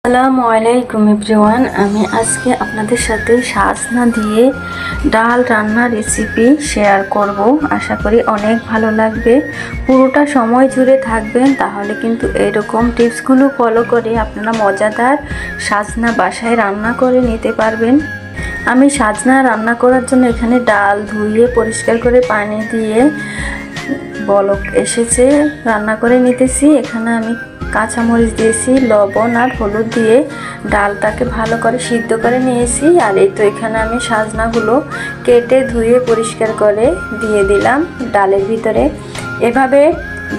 আসসালামু আলাইকুম এভরিওয়ান। আমি আজকে আপনাদের সাথে সাজনা দিয়ে ডাল রান্নার রেসিপি শেয়ার করব। আশা করি অনেক ভালো লাগবে। পুরোটা সময় জুড়ে থাকবেন, তাহলে কিন্তু এরকম টিপসগুলো ফলো করে আপনারা মজাদার সাজনা বাসায় রান্না করে নিতে পারবেন। আমি সাজনা রান্না করার জন্য এখানে ডাল ধুয়ে পরিষ্কার করে পানি দিয়ে বলক এসেছে রান্না করে নিতেছি। এখানে আমি কাঁচামরিচ দিয়েছি, লবণ আর হলুদ দিয়ে ডালটাকে ভালো করে সিদ্ধ করে নিয়েছি। আর এই তো এখানে আমি সাজনাগুলো কেটে ধুয়ে পরিষ্কার করে দিয়ে দিলাম ডালের ভিতরে। এভাবে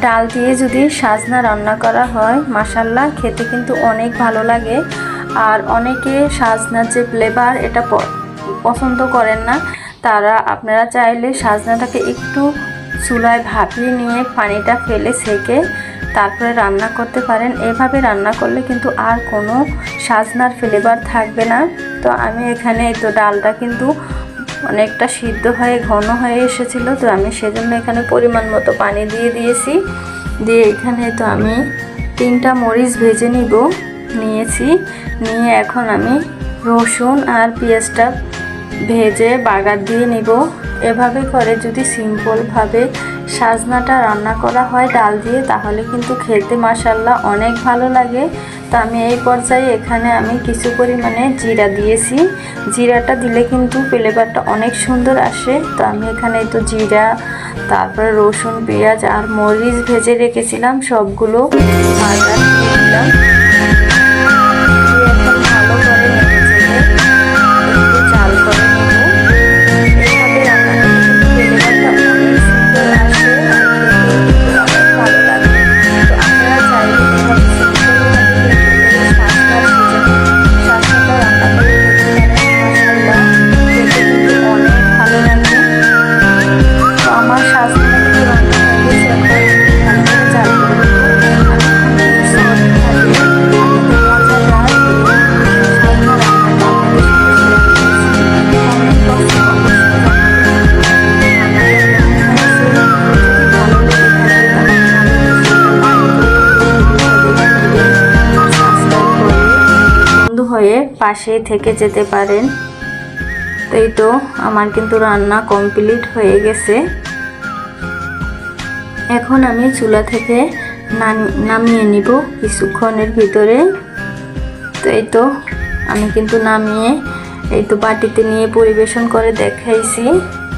ডাল দিয়ে যদি সাজনা রান্না করা হয় মাশাআল্লাহ খেতে কিন্তু অনেক ভালো লাগে। আর অনেকে সাজনার যে ফ্লেভার এটা পছন্দ করেন না, আপনারা চাইলে সাজনাটাকে একটু চুলায় ভাপিয়ে নিয়ে পানিটা ফেলে সেকে তারপরে রান্না করতে পারেন। এভাবে রান্না করলে কিন্তু আর কোনো সাজনার ফ্লেভার থাকবে না। তো আমি এখানে এই তো ডালটা কিন্তু অনেকটা সিদ্ধ হয়ে ঘন হয়ে এসেছিল, তো আমি সেজন্য এখানে পরিমাণ মতো পানি দিয়ে দিয়েছি। দিয়ে এখানে তো আমি 3টা মরিচ ভেজে নিয়েছি। নিয়ে এখন আমি রসুন আর পেঁয়াজটা ভেজে বাগার দিয়ে নিব। এভাবে করে যদি সিম্পলভাবে সাজনাটা রান্না করা হয় ডাল দিয়ে, তাহলে কিন্তু খেতে মাশাআল্লাহ অনেক ভালো লাগে। তো আমি এই পর্যায়ে এখানে আমি কিছু পরিমাণে জিরা দিয়েছি। জিরাটা দিলে কিন্তু ফ্লেভারটা অনেক সুন্দর আসে। তো আমি এখানে তো জিরা, তারপরে রসুন, পেঁয়াজ আর মরিচ ভেজে রেখেছিলাম সবগুলো বাগার দিয়ে দিলাম। হয়ে পাশে থেকে যেতে পারেন। তো এই তো আমার কিন্তু রান্না কমপ্লিট হয়ে গেছে। এখন আমি চুলা থেকে নামিয়ে নিব কিছুক্ষণের ভিতরে। তো এই তো আমি কিন্তু নামিয়ে এই তো বাটিতে নিয়ে পরিবেশন করে দেখাইছি।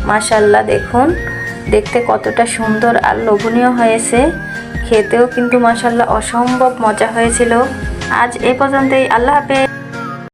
মাশাআল্লাহ দেখুন দেখতে কতটা সুন্দর আর লোভনীয় হয়েছে, খেতেও কিন্তু মাশাআল্লাহ অসম্ভব মজা হয়েছিল। আজ এ পর্যন্তই, আল্লাহ হাফেজ।